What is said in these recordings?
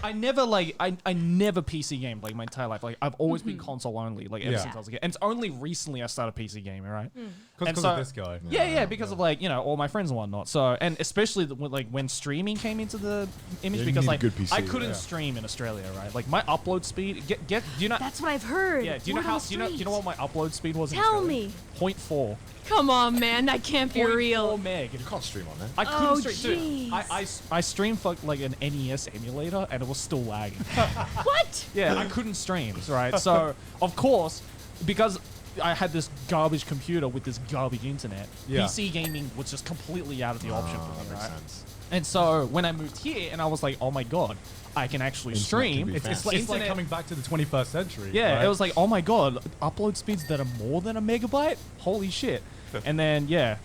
I never I never PC gamed like my entire life. Like I've always been console only, like ever since I was a kid. And it's only recently I started PC gaming, right? Because of this guy. Yeah, because of like all my friends and whatnot. So and especially when streaming came into the image, because like PC, I couldn't stream in Australia, right? Like my upload speed. Do you know? That's what I've heard. Yeah. Do you know how? Do you know what my upload speed was? Tell me. 0.4. Come on, man. That can't be real. 0.4 meg. You can't stream on that. I couldn't stream. Jeez. Dude, I streamed for like an NES emulator and it was still lagging. What? Yeah, I couldn't stream, right? So, of course, because I had this garbage computer with this garbage internet, PC gaming was just completely out of the option for me, right? Sense. And so when I moved here and I was like, oh my God, I can actually stream. It's like coming back to the 21st century. Yeah, right? it was like, oh my God, upload speeds that are more than a megabyte? Holy shit. And then, I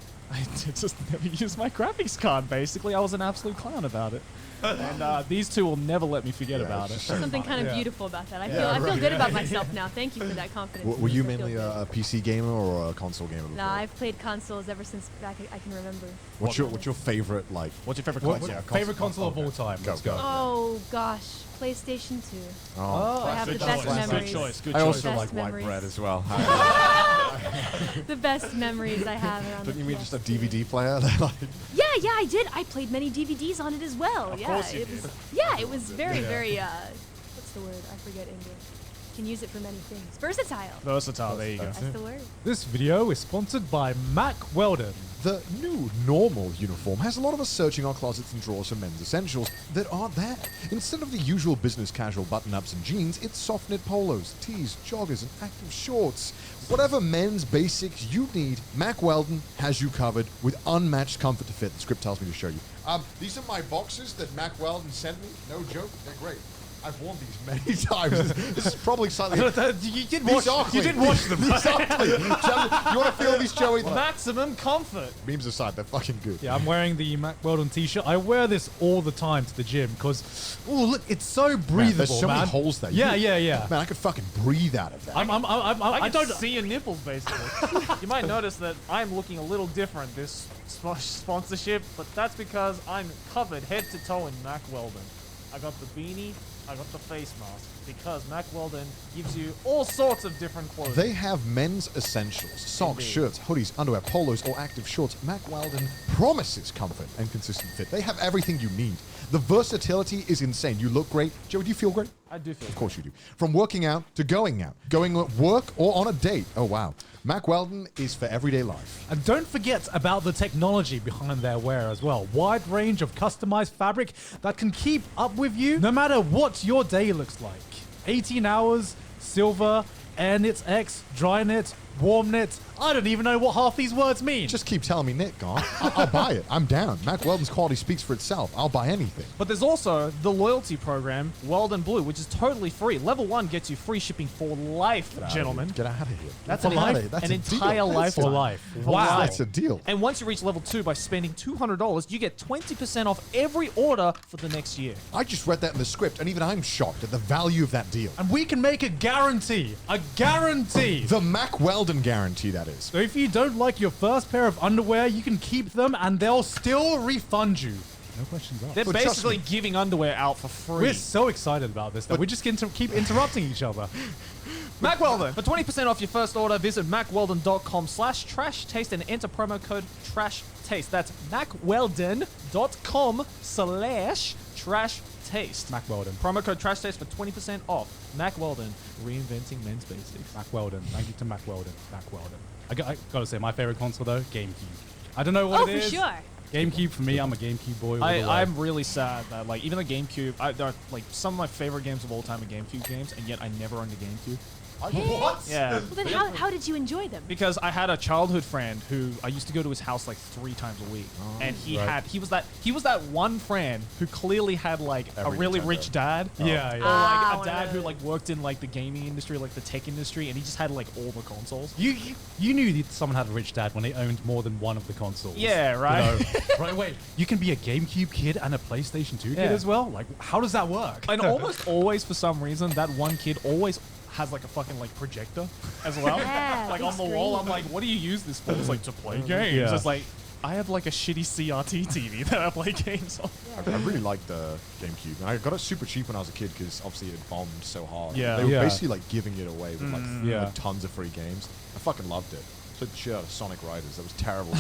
just never used my graphics card, basically. I was an absolute clown about it. And these two will never let me forget about it. There's something kind of beautiful about that. I feel good about myself now. Thank you for that confidence. Were you mainly a PC gamer or a console gamer before? Nah, I've played consoles ever since back I can remember. What's your favorite What's your favorite console? Favorite console of all time? Let's go. Oh gosh, PlayStation 2. Oh, I have the best memories. Good choice. I also Best like white memories. bread as well. The best memories I have around. Don't you mean PS2. just a DVD player? Yeah, I did. I played many DVDs on it as well. Of course you did. It was very, very. What's the word? I forget English. You can use it for many things. Versatile. Versatile, there you go. That's the word. This video is sponsored by Mac Weldon. The new normal uniform has a lot of us searching our closets and drawers for men's essentials that aren't there. Instead of the usual business casual button-ups and jeans, it's soft knit polos, tees, joggers, and active shorts. Whatever men's basics you need, Mac Weldon has you covered with unmatched comfort to fit. The script tells me to show you. These are my boxes that Mac Weldon sent me. No joke, they're great. I've worn these many times. This is probably slightly... You did wash them. These are clean. You want to feel these, Joey? Maximum comfort. Memes aside, they're fucking good. Yeah, I'm wearing the Mac Weldon t-shirt. I wear this all the time to the gym because, oh look, it's so breathable, man. There's so many holes there. Yeah. Man, I could fucking breathe out of that. I don't see your nipples, basically. You might notice that I'm looking a little different this sponsorship, but that's because I'm covered head to toe in Mac Weldon. I got the beanie, I got the face mask, because Mac Weldon gives you all sorts of different clothing. They have men's essentials, socks, shirts, hoodies, underwear, polos, or active shorts. Mac Weldon promises comfort and consistent fit. They have everything you need. The versatility is insane. You look great. Joe, do you feel great? I do feel Of course you do. From working out to going at work or on a date. Oh, wow. Mac Weldon is for everyday life. And don't forget about the technology behind their wear as well. Wide range of customized fabric that can keep up with you no matter what your day looks like. 18 hours, silver, air knit X, dry knit, warm knit. I don't even know what half these words mean. Just keep telling me knit, Garn. I'll buy it. I'm down. Mac Weldon's quality speaks for itself. I'll buy anything. But there's also the loyalty program, Weldon Blue, which is totally free. Level 1 gets you free shipping for life, gentlemen. Get out of here. That's For an life. That's a entire deal. lifetime. For life. Wow. That's a deal. And once you reach level 2 by spending $200, you get 20% off every order for the next year. I just read that in the script, and even I'm shocked at the value of that deal. And we can make a guarantee. A guarantee. The Mac Weldon guarantee, that is. So if you don't like your first pair of underwear, you can keep them and they'll still refund you. No questions asked. They're But trust basically me. giving underwear out for free. We're so excited about this that we just keep interrupting each other. Mac Weldon. For 20% off your first order, visit macweldon.com/trashtaste and enter promo code TRASHTASTE. That's macweldon.com/trashtaste. Mac Weldon. Promo code TRASHTASTE for 20% off. Mac Weldon, reinventing men's basics. Mac Weldon. Thank you to Mac Weldon. Mac Weldon. I gotta say, my favorite console though, GameCube. I don't know what it is. Oh, for sure. GameCube for me, I'm a GameCube boy. all the way. I'm really sad that like even the GameCube, there are like some of my favorite games of all time are GameCube games, and yet I never owned a GameCube. What? Yeah. Well, then how did you enjoy them? Because I had a childhood friend who I used to go to his house like 3 times a week, and he was that one friend who clearly had like Every a really Nintendo. rich dad, Yeah. or like Ah, a dad who like worked in like the gaming industry, like the tech industry, and he just had like all the consoles. You knew that someone had a rich dad when they owned more than one of the consoles. Yeah, right. You know? Right, wait. You can be a GameCube kid and a PlayStation 2 kid Yeah. as well? Like, how does that work? And almost always, for some reason, that one kid always has like a fucking like projector as well. Yeah, like big on the wall. screen. I'm like, what do you use this for? It's like to play games. Yeah. It's like, I have like a shitty CRT TV that I play games on. I really liked the GameCube, and I got it super cheap when I was a kid because obviously it bombed so hard. Yeah. They were Yeah. basically like giving it away with Yeah. like tons of free games. I fucking loved it. Played the shit out of Sonic Riders. That was terrible.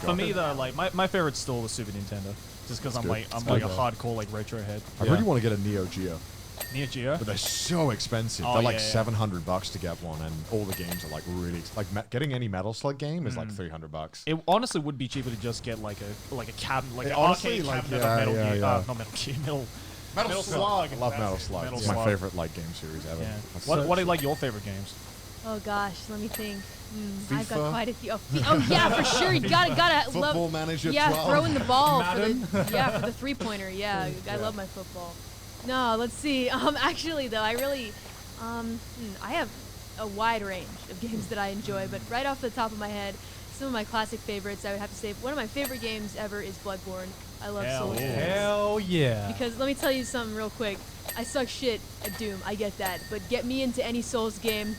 For me though, like my favorite's still the Super Nintendo, just because I'm good. like It's a good. hardcore like retro head. I really want to get a Neo Geo, Neo Geo. but they're so expensive. Oh, They're like yeah, yeah. $700 to get one, and all the games are like really getting any Metal Slug game is like $300. It honestly would be cheaper to just get like a cabinet, like It an honestly, arcade like, cabinet yeah, of Metal yeah, Gear. yeah. Not Metal Gear, Metal Metal Slug. I love That's Metal it, Slug. Metal It's my Slug. favorite like game series ever. Yeah. That's What so are like your favorite games? Oh gosh, let me think. I've got FIFA? quite a few. Oh yeah, for sure. You gotta Football love. Manager Yeah, 12. throwing the ball Madden? for the 3-pointer. Yeah, I love my football. No, let's see. Actually though, I really, I have a wide range of games that I enjoy, but right off the top of my head, some of my classic favorites, I would have to say one of my favorite games ever is Bloodborne. I love Hell Souls yeah. games. Hell yeah. Because let me tell you something real quick. I suck shit at Doom. I get that, but get me into any Souls game,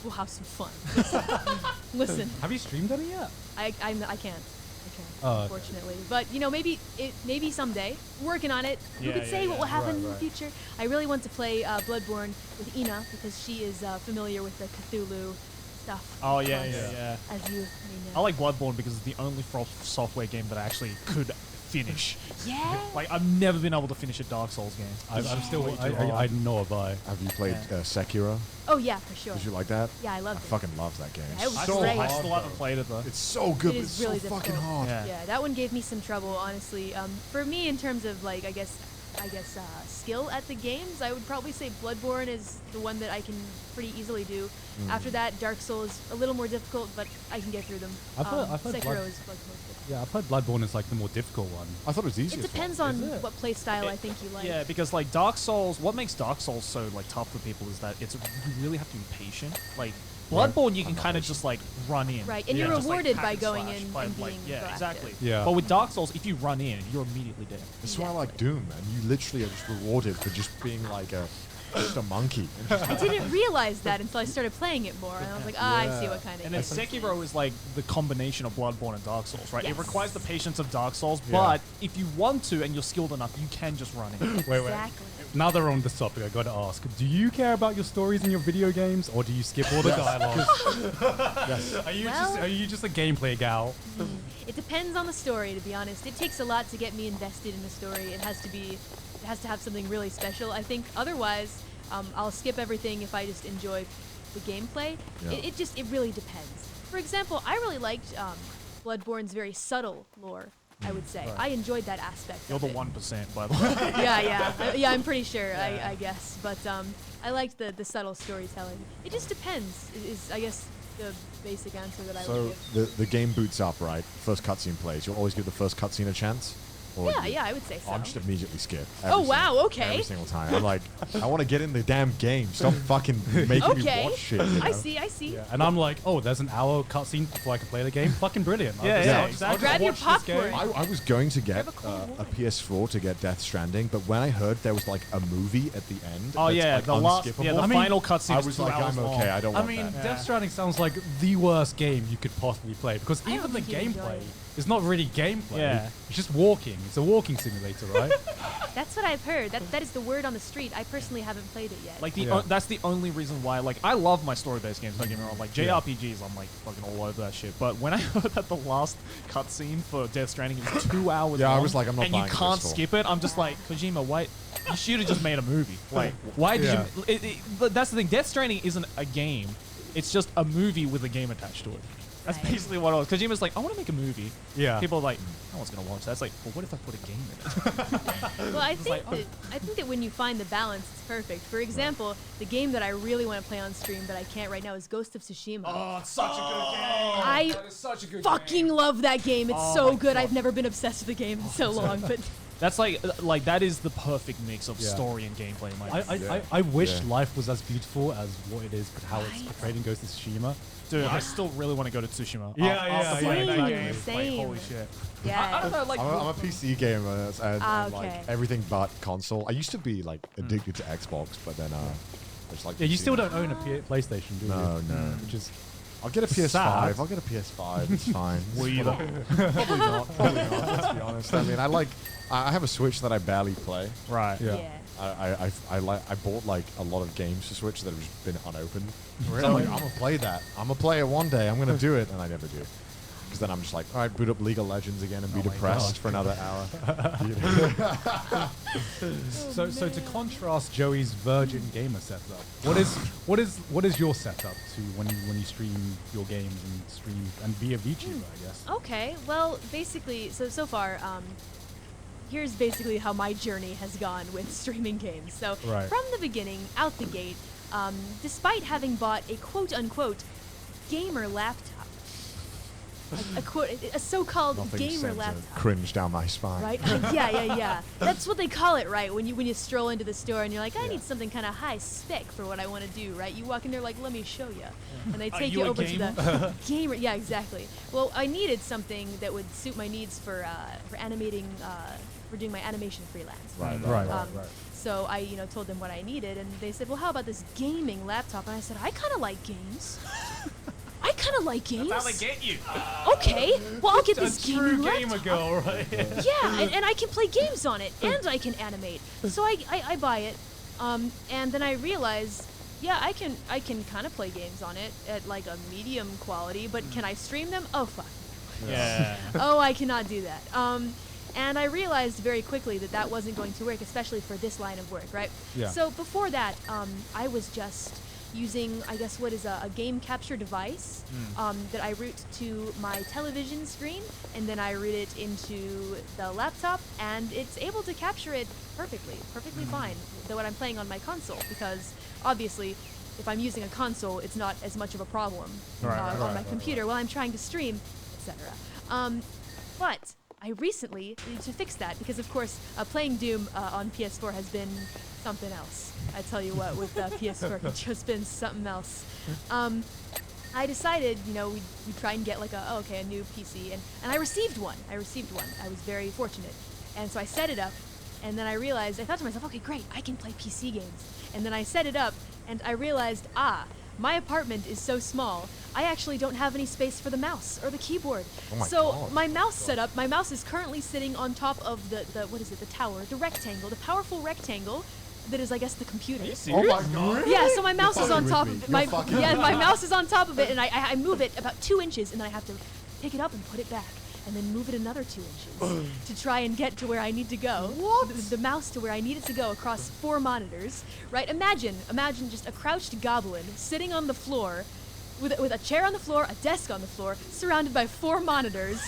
we'll have some fun. Listen, Have you streamed any yet? I can't. Oh, okay. Unfortunately. But you know, maybe someday. Working on it. Who Yeah, could yeah, say what yeah. will happen Right, in the right. future? I really want to play Bloodborne with Ina because she is familiar with the Cthulhu stuff. Oh yeah, because, yeah. As you may know. I like Bloodborne because it's the only software game that I actually could finish. Yeah. Like I've never been able to finish a Dark Souls game. I'm still. way too I hard. know a buy. Have you played Yeah. Sekiro? Oh yeah, for sure. Did you like that? Yeah, I I loved it. fucking love that game. Yeah, it was I so still, great. I hard, still haven't played it though. It's so good, It but is it's really so fucking difficult. hard. Yeah. Yeah, that one gave me some trouble, honestly. For me, in terms of like, I guess, skill at the games, I would probably say Bloodborne is the one that I can pretty easily do. After that, Dark Souls a little more difficult, but I can get through them. I've heard Sekiro Blood- is like most difficult. Yeah, I've heard Bloodborne is like the more difficult one. I thought it was easier. It depends on what play style I think you like. Yeah, because like Dark Souls, what makes Dark Souls so like tough for people is that you really have to be patient. Like Bloodborne, you can kind of just like run in. Right, and Yeah. you're Just, like, rewarded hack by and going slash in by, and like, being yeah, proactive. exactly. Yeah. But with Dark Souls, if you run in, you're immediately dead. It's why I like Doom, man. You literally are just rewarded for just being like just a monkey. And just I didn't realize that until I started playing it more, and I was like, I see Yeah. what kind of. And then game this Sekiro is like the combination of Bloodborne and Dark Souls, right? It Yes. requires the patience of Dark Souls, Yeah. but if you want to and you're skilled enough, you can just run in. Wait. Exactly. Now that we're on this topic, I gotta ask: do you care about your stories in your video games, or do you skip all the dialogue? yes. Well- Are you just a gameplay gal? It depends on the story, to be honest. It takes a lot to get me invested in the story. It has to have something really special. I think otherwise, I'll skip everything if I just enjoy the gameplay. Yeah. It really depends. For example, I really liked Bloodborne's very subtle lore. I would say I enjoyed that aspect. You're of the it. 1%, by the way. Yeah, I'm pretty sure. I guess, but I liked the subtle storytelling. It just depends. Is I guess the basic answer that I So would give. the game boots up, right? First cutscene plays. You'll always give the first cutscene a chance. Or Yeah, I would say so. I'm just immediately skip. Oh, wow, okay. Every single time. I'm like, I want to get in the damn game. Stop fucking making Okay. me watch shit. You know? I see. Yeah. And I'm like, oh, there's an hour cutscene before I can play the game. Fucking brilliant. I'll Yeah, just- yeah, I'll just exactly. Grab your watch this game. popcorn. I was going to get Have a cold a PS4 to get Death Stranding, but when I heard there was like a movie at the end, Oh that's, yeah, like, the last, unskippable, yeah, the I mean, final cutscene I is was 2 like, hours I'm long. okay. I don't I want mean, that. Death Stranding sounds like the worst game you could possibly play because I even the don't think you'd enjoy gameplay it. is not really gameplay. Yeah. It's just walking. It's a walking simulator, right? That's what I've heard. That is the word on the street. I personally haven't played it yet. Like Yeah. that's the only reason why. Like I love my story-based games. Don't get me wrong. Like JRPGs, I'm like fucking all over that shit. But when I heard that the last cutscene for Death Stranding was 2 hours, Yeah, I long, was like, I'm not and you buying can't this for- skip it. I'm just like, Kojima, why? You should have just made a movie. Like, why did Yeah. you? But that's the thing. Death Stranding isn't a game. It's just a movie with a game attached to it. That's Right. basically what it was. Kojima's like, I want to make a movie. Yeah. People are like, no one's gonna watch that. It's like, well, what if I put a game in it? Well, I It's think like, I think that when you find the balance, it's perfect. For example, the game that I really want to play on stream but I can't right now is Ghost of Tsushima. Oh, it's such a good game. I such a good fucking love that game. It's Oh so my good. God. I've never been obsessed with a game in so long, but That's like that is the perfect mix of Yeah. story and gameplay. In my I, opinion. I wish Yeah. life was as beautiful as what it is, how it's Right. portrayed in Ghost of Tsushima. Dude, I still really want to go to Tsushima. Yeah, After yeah, playing yeah, that yeah. game, Same. like, holy shit. yeah. I don't know, like I'm a PC gamer and Okay. like everything but console. I used to be like addicted to Xbox, but then it's like Yeah, you PC still now. don't own a PlayStation, do you? No, no. Which is I'll get a PS5. Sad. I'll get a PS5. It's fine. Will you though? Probably not. Probably not. Let's be honest. I mean, I have a Switch that I barely play. Right. Yeah. I bought like a lot of games for Switch that have just been unopened. Really? So I'm like, I'm gonna play that. I'm gonna play it one day. I'm gonna do it, and I never do. Because then I'm just like, all right, boot up League of Legends again and be depressed for another hour. So to contrast Joey's virgin gamer setup, what is your setup to when you stream your games and stream and be a VTuber, I guess? Okay, well, basically, so far, here's basically how my journey has gone with streaming games. So Right. from the beginning, out the gate, despite having bought a quote-unquote gamer laptop, a so-called Nothing gamer sends a laptop. cringe down my spine. Right? Yeah. That's what they call it, right? When you stroll into the store and you're like, I Yeah. need something kind of high spec for what I want to do, right? You walk in there like, let me show you, and they Are take you you a over to gamer? the gamer. Yeah, exactly. Well, I needed something that would suit my needs for animating, for doing my animation freelance. Right. So I, told them what I needed, and they said, well, how about this gaming laptop? And I said, I kind of like games. I kind of like games. That's how they get you. Okay, well, I'll get this True gaming gamer laptop. girl, right? Yeah, and I can play games on it, and I can animate. So I buy it, and then I realize, yeah, I can kind of play games on it at like a medium quality, but can I stream them? Oh fuck. Yeah. Oh, I cannot do that. And I realized very quickly that that wasn't going to work, especially for this line of work, right? Yeah. So before that, I was just using, I guess, what is a game capture device that I route to my television screen, and then I route it into the laptop, and it's able to capture it perfectly fine, though when I'm playing on my console, because obviously, if I'm using a console, it's not as much of a problem on my computer while I'm trying to stream, etc. But I recently, to fix that, because of course, playing Doom on PS4 has been something else. I tell you what, with PS4, it's just been something else. I decided, we'd try and get like a new PC, and I received one. I was very fortunate. And so I set it up, and then I thought to myself, okay, great, I can play PC games. And then I set it up, and I realized, my apartment is so small, I actually don't have any space for the mouse or the keyboard. Oh my so God. my mouse setup, my mouse is currently sitting on top of the tower, the rectangle, the powerful rectangle that is, I guess, the computer. Oh my god. Yeah, so my mouse is on fucking top with of me. it. You're fucking My mouse is on top of it, and I move it about 2 inches, and then I have to pick it up and put it back, and then move it another 2 inches to try and get to where I need to go. What? The mouse to where I need it to go across 4 monitors, right? Imagine just a crouched goblin sitting on the floor with a chair on the floor, a desk on the floor, surrounded by 4 monitors.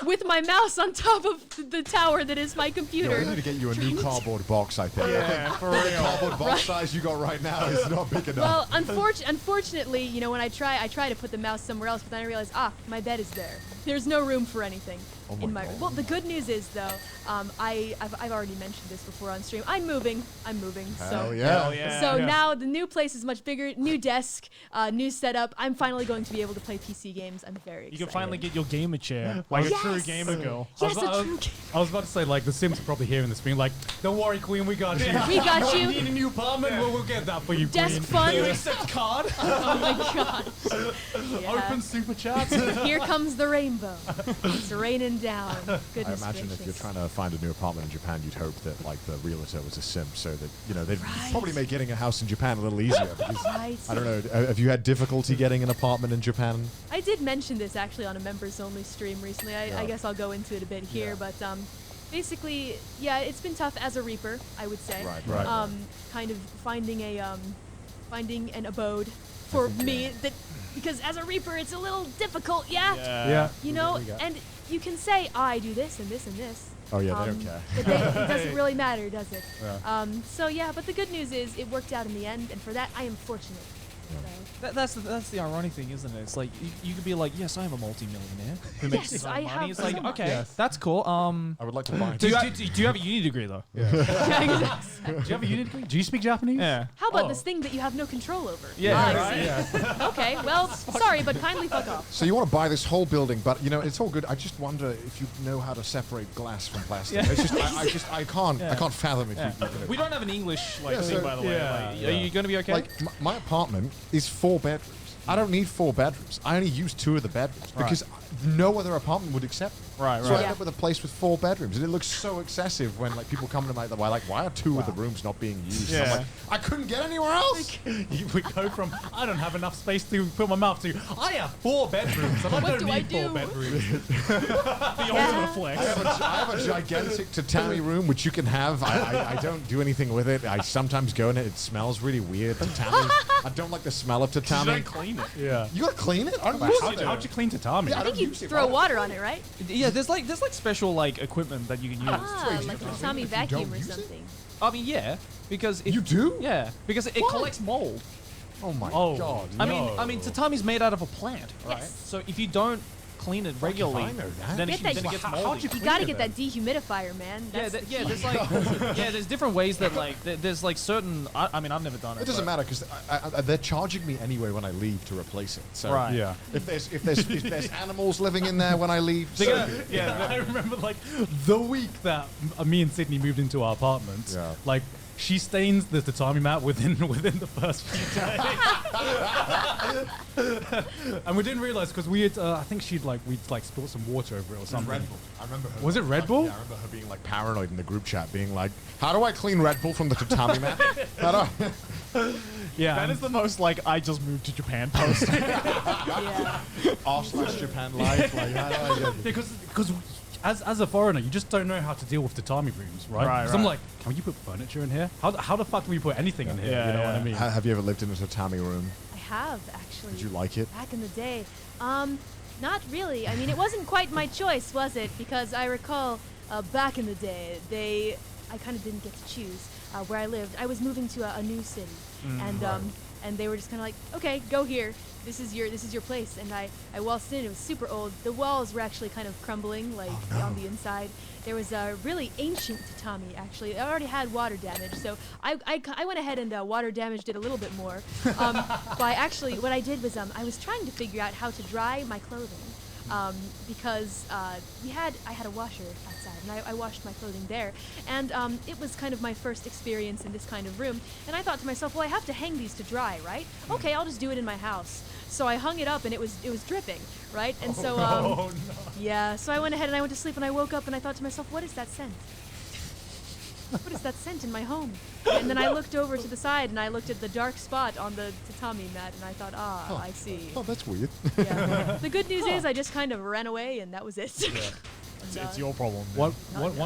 With my mouse on top of the tower that is my Yo, computer. we need to get you a new cardboard box, I think. Yeah, for The real. cardboard box size you got right now is not big enough. Well, unfortunately, when I try to put the mouse somewhere else, but then I realize, my bed is there. There's no room for anything in my room. Well, the good news is though, I've already mentioned this before on stream. I'm moving. Hell So yeah. Hell yeah. so now the new place is much bigger, new desk, new setup. I'm finally going to be able to play PC games. I'm very excited. You can finally get your gamer chair, like a true Yes! gamer girl. Yes, I was- a true game. I was about to say, like, the Sims are probably hearing this being like, don't worry, Queen, we got you. We got You you. need a new apartment? We'll get that for you, Desk Queen. fun. Do you accept card? Oh my gosh. Yeah. Open super chats. Here comes the rainbow. It's raining down. I Goodness imagine if you're gracious. trying to find a new apartment in Japan, you'd hope that like the realtor was a sim, so that they'd Right. probably make getting a house in Japan a little easier. Because, Right. I don't know. Have you had difficulty getting an apartment in Japan? I did mention this actually on a members only stream recently. I Yeah. guess I'll go into it a bit here, Yeah. but basically, yeah, it's been tough as a Reaper, I would say. Right. Kind of finding an abode for me because as a Reaper it's a little difficult, yeah. Yeah. And you can say, I do this and this and this. Oh yeah, they don't care. But it doesn't really matter, does it? Yeah. So yeah, but the good news is it worked out in the end, and for that I am fortunate. So, That's the ironic thing, isn't it? It's like you could be like, yes, I am a multi-millionaire who makes Yes, his own I money. have It's like, so much. okay, Yes. that's cool. I would like to buy. Do you have a uni degree though? Do you have a unit degree? Do you speak Japanese? Yeah. how about this thing that you have no control over? Yeah, I right? see. Okay, well, sorry, but kindly fuck off. So you want to buy this whole building, but it's all good. I just wonder if you know how to separate glass from plastic. Yeah. It's just I can't Yeah. fathom if Yeah. you We don't have an English Yeah, thing, so- by the way. yeah, Like, yeah. Are you going to be okay? Like my apartment is 4 bedrooms. I don't need 4 bedrooms. I only use 2 of the bedrooms because no other apartment would accept me. Right, So I right. end up with a place with 4 bedrooms, and it looks so excessive when like people come to my like, why are 2 of the rooms not being used? And I'm Yeah. like, I couldn't get anywhere else. We go from I don't have enough space to put my mouth to I have 4 bedrooms and I What don't do I need 4 do? bedrooms. The ultimate flex. I have a gigantic tatami room which you can have. I don't do anything with it. I sometimes go in it. It smells really weird. Tatami. I don't like the smell of You tatami. don't clean it. Yeah. You gotta clean it. I don't use it. How'd you clean tatami? Yeah, I think you use it. throw water on it, right? Yeah, there's like special like equipment that you can use. Ah, like a Tommy vacuum don't or use it? something. I mean, yeah, because it, You do? Yeah, because it What? collects mold. Oh my Oh. god. I No. mean, tatami's made out of a plant, right? Yes. So if you don't clean it regularly, I know that. then, Get it, that- then it gets How'd moldy. you You clean gotta it get then? that dehumidifier, man. Yeah, That's the yeah. key. There's like, yeah, there's different ways that like, there's like certain. I mean, I've never done it. It doesn't but- matter because they're charging me anyway when I leave to replace it. So Right. Yeah. if there's animals living in there when I leave, so Yeah, I remember like the week that me and Sydney moved into our apartment. Yeah. Like she stains the tatami mat within the first few days, and we didn't realize because we had I think we'd spilled some water over it or something. Red Bull. I remember her. Was it Red Bull? Yeah, I remember her being like paranoid in the group chat, being like, "How do I clean Red Bull from the tatami mat?" How do I- Yeah, That and- is the most like I just moved to Japan post. Yeah. r/Japan life. Like, how do I get- because as a foreigner, you just don't know how to deal with tatami rooms, right? Right, 'Cause I'm right. like, can you put furniture in here? How the fuck do we put anything in here? Yeah, you know what yeah. I mean? Have you ever lived in a tatami room? I have actually. Did you like it? Back in the day. Not really. I mean, it wasn't quite my choice, was it? Because I recall back in the day, I kind of didn't get to choose where I lived. I was moving to a new city, and they were just kind of like, okay, go here. This is your place. And I waltzed in. It was super old. The walls were actually kind of crumbling, like on the inside. There was a really ancient tatami, actually. It already had water damage, so I went ahead and water damaged it a little bit more. By actually, what I did was I was trying to figure out how to dry my clothing. Because I had a washer outside, and I washed my clothing there, and it was kind of my first experience in this kind of room. And I thought to myself, well, I have to hang these to dry, right? Okay, I'll just do it in my house. So I hung it up, and it was dripping, right? And so yeah, so I went ahead and I went to sleep, and I woke up and I thought to myself, what is that scent? What is that scent in my home? And then I looked over to the side and I looked at the dark spot on the tatami mat, and I thought, I see. Oh, that's weird. Yeah. The good news is I just kind of ran away, and that was it. It's your problem. One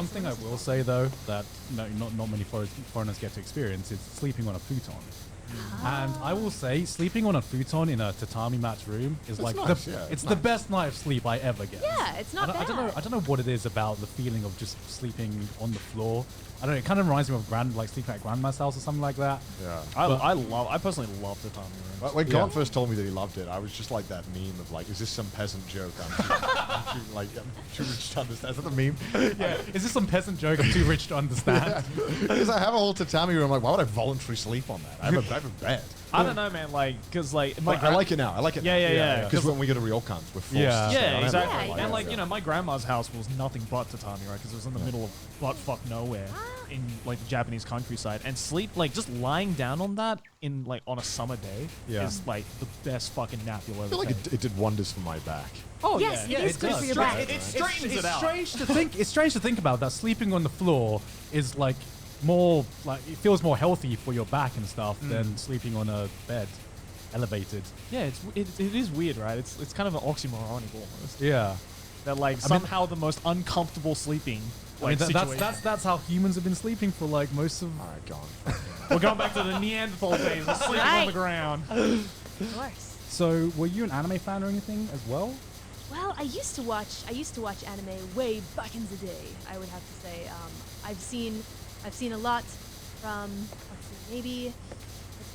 thing I will say though that not many foreigners get to experience is sleeping on a futon. And I will say, sleeping on a futon in a tatami mat's room is like nice, yeah, it's the best night of sleep I ever get. Yeah, it's not I bad. don't know what it is about the feeling of just sleeping on the floor. I don't know. It kind of reminds me of sleeping at grandma's house or something like that. Yeah. I personally love the tatami rooms. When Gaunt first told me that he loved it, I was just like that meme of like, is this some peasant joke? I'm too rich to understand. Is that the meme? Yeah. Is this some peasant joke I'm too rich to understand? Because I have a whole tatami room. I'm like, why would I voluntarily sleep on that? I have a bed. I don't know, man. Like, cause like my I like it now. I like it. Yeah. Because when we go to Ryokans, we're forced. Yeah. to stay Yeah, on exactly. everything. And like, you know, my grandma's house was nothing but tatami, right? Because it was in the middle of butt-fuck nowhere in like the Japanese countryside. And sleep, like, just lying down on that in like on a summer day is like the best fucking nap you'll I ever feel like take. it did wonders for my back. Oh Yes, it is good for your back. It straightens it out. It's strange to think about that sleeping on the floor is like more like it feels more healthy for your back and stuff than sleeping on a bed elevated. Yeah, it is weird, right? It's kind of an oxymoronic almost. Yeah. That like somehow the most uncomfortable sleeping like situation. That's how humans have been sleeping for like most of. All right, gone. We're going back to the Neanderthal days, of sleeping on Right. the ground. Of course. So, were you an anime fan or anything as well? Well, I used to watch anime way back in the day. I would have to say, I've seen a lot from maybe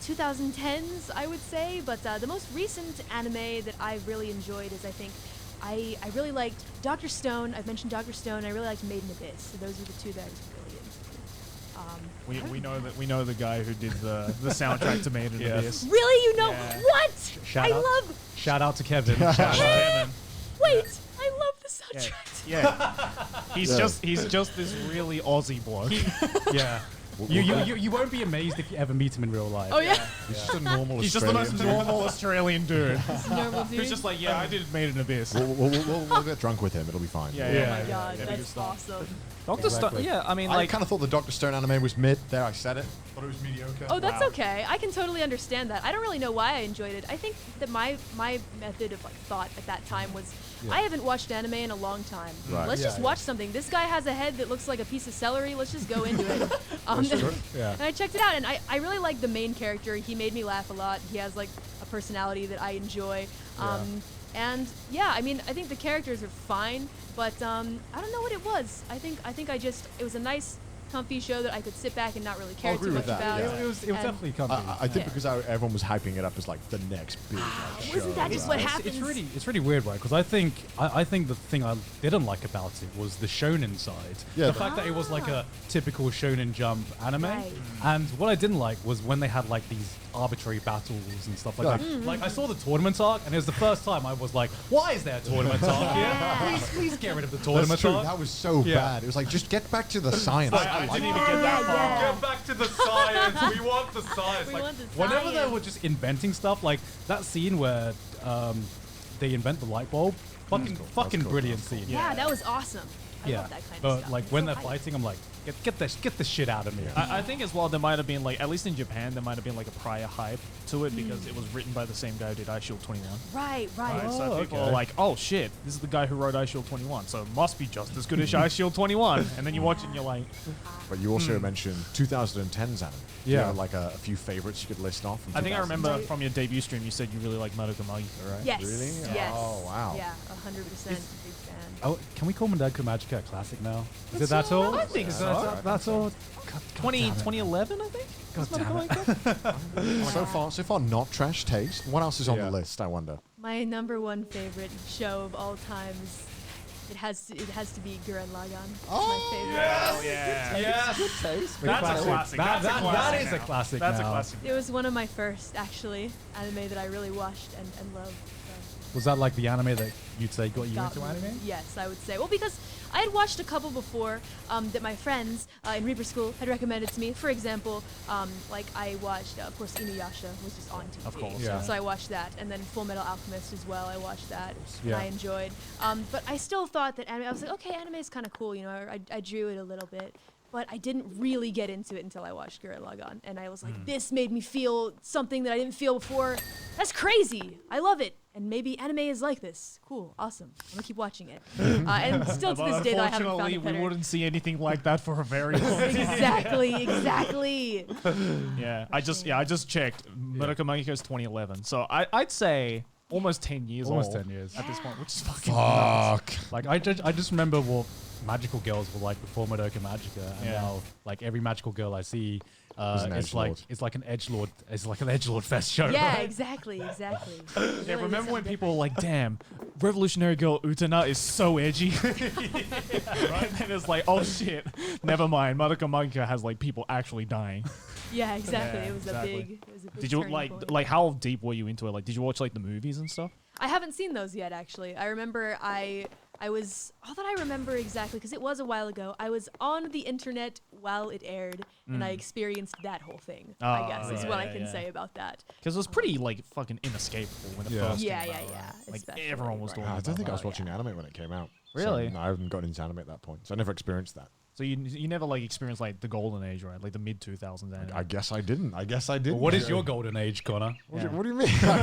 2010s, I would say. But the most recent anime that I really enjoyed is I really liked Dr. Stone. I've mentioned Dr. Stone. I really liked Made in Abyss. So those were the two that I was really into. We know the guy who did the soundtrack to Made in Yeah. Abyss. Really, you know Yeah. what? Shout out to Kevin. Shout out to Kevin. Wait, I love the soundtrack. Yeah. He's just this really Aussie bloke. Yeah. You won't be amazed if you ever meet him in real life. Oh yeah, He's just a normal He's just the most Australian dude. normal Australian dude. normal dude. Who's just like, yeah, I did Made in Abyss. We'll get drunk with him. It'll be fine. Yeah, oh yeah. my god, That'd be good that's stuff. awesome. Dr. Stone, Exactly. yeah, I mean, I like, kind of thought the Dr. Stone anime was mid. There, I said it. Thought it was mediocre. Oh, that's Wow. okay. I can totally understand that. I don't really know why I enjoyed it. I think that my method of like thought at that time was, I haven't watched anime in a long time. Right. Let's Yeah, just yeah. watch something. This guy has a head that looks like a piece of celery. Let's just go into it. Yeah. And I checked it out, and I really like the main character. He made me laugh a lot. He has like a personality that I enjoy. And yeah, I mean, I think the characters are fine, but I don't know what it was. I think it was a nice, comfy show that I could sit back and not really care agree too with much that, about. yeah. It was And definitely comfy. I think Yeah. because everyone was hyping it up as like the next big show. Wasn't that just what happened? It's really weird, right? Because I think the thing I didn't like about it was the shonen side. Yeah, the the- fact that it was like a typical shonen jump anime. Right. And what I didn't like was when they had like these arbitrary battles and stuff like Yeah. that. Like I saw the tournament arc, and it was the first time I was like, "Why is there a tournament arc here? Please get rid of the That's tournament true. arc." That was so Yeah. bad. It was like, just get back to the science. I like didn't that. even get that far. Yeah. Get back to the science. We want the science. We Like, want the whenever they science. were just inventing stuff, like that scene where they invent the light bulb, fucking cool. brilliant That's cool. scene. Yeah, that was awesome. I Yeah, love that kind but of stuff. like It's when so they're hype. fighting, I'm like, get this shit out of me. I think as well there might have been like, at least in Japan, there might have been like a prior hype to it because it was written by the same guy who did Ice Shield 21. Right. Right, so Oh, people okay. are like, oh shit, this is the guy who wrote Ice Shield 21, so it must be just as good as Ice Shield 21. And then you watch it and you're like, But you also mentioned 2010's anime. Yeah. You know, like a few favorites you could list off. From I think I 2010s. remember from your debut stream you said you really like Madoka Magica, right? Yes. Really? Yes. Oh, wow. Yeah, 100% big fan. Oh, can we call Madoka Magica a classic now? Is it that all? I think Is so. That's all. 2011, I think? God Was damn Madoka it. Magica? So far, not trash taste. What else is on Yeah. the list? I wonder. My number one favorite show of all time is it has to be Gurren Lagann. It's my favorite. Oh, yeah. Yes. Taste. That's a classic. That's a That classic is a now. classic. That's a now. classic. It was one of my first actually anime that I really watched and loved. Was that like the anime that you'd say got you Got into me. anime? Yes, I would say. Well, because I had watched a couple before that my friends in Reaper School had recommended to me. For example, like I watched, of course, Inuyasha was just on TV. Of course, yeah. So I watched that, and then Full Metal Alchemist as well. I watched that, and Yeah. I enjoyed. But I still thought that anime. I was like, okay, anime is kind of cool. You know, I drew it a little bit. But I didn't really get into it until I watched Gurren Lagann, and I was like, this made me feel something that I didn't feel before. That's crazy. I love it. And maybe anime is like this. Cool. Awesome. I'm going to keep watching it. And still to this day, though, I haven't found Unfortunately, it we better. wouldn't see anything like that for a very long time. Exactly. Yeah, I just checked. Madoka Magica is 2011, so I'd say almost 10 years Almost old 10 years. at this point, which is fucking nuts. Fuck. Like I just remember what magical girls were like before Madoka Magica, and Yeah. now like every magical girl I see, an it's edgelord. like an edgelord fest show. Yeah, exactly. Exactly. Yeah, remember when people were like, "Damn, Revolutionary Girl Utena is so edgy," right? And it's like, "Oh shit, never mind." Madoka Magica has like people actually dying. Yeah, exactly. Yeah, it was exactly. a big. Did you turning point. like how deep were you into it? Like, did you watch like the movies and stuff? I haven't seen those yet, actually. I remember I was, all that I remember exactly, because it was a while ago, I was on the internet while it aired, and I experienced that whole thing, I Oh, guess, is yeah, what I yeah, can yeah. say about that. Because it was pretty like fucking inescapable when it Yeah. first Yeah, came yeah, out. yeah. right? Like Especially, everyone was right. talking I about don't think I was that. watching anime when it came out. Really? So, no, I haven't gotten into anime at that point, so I never experienced that. So you never like experienced like the golden age, right? Like the mid 2000s. I guess I didn't. What is your golden age, Connor? What do you mean?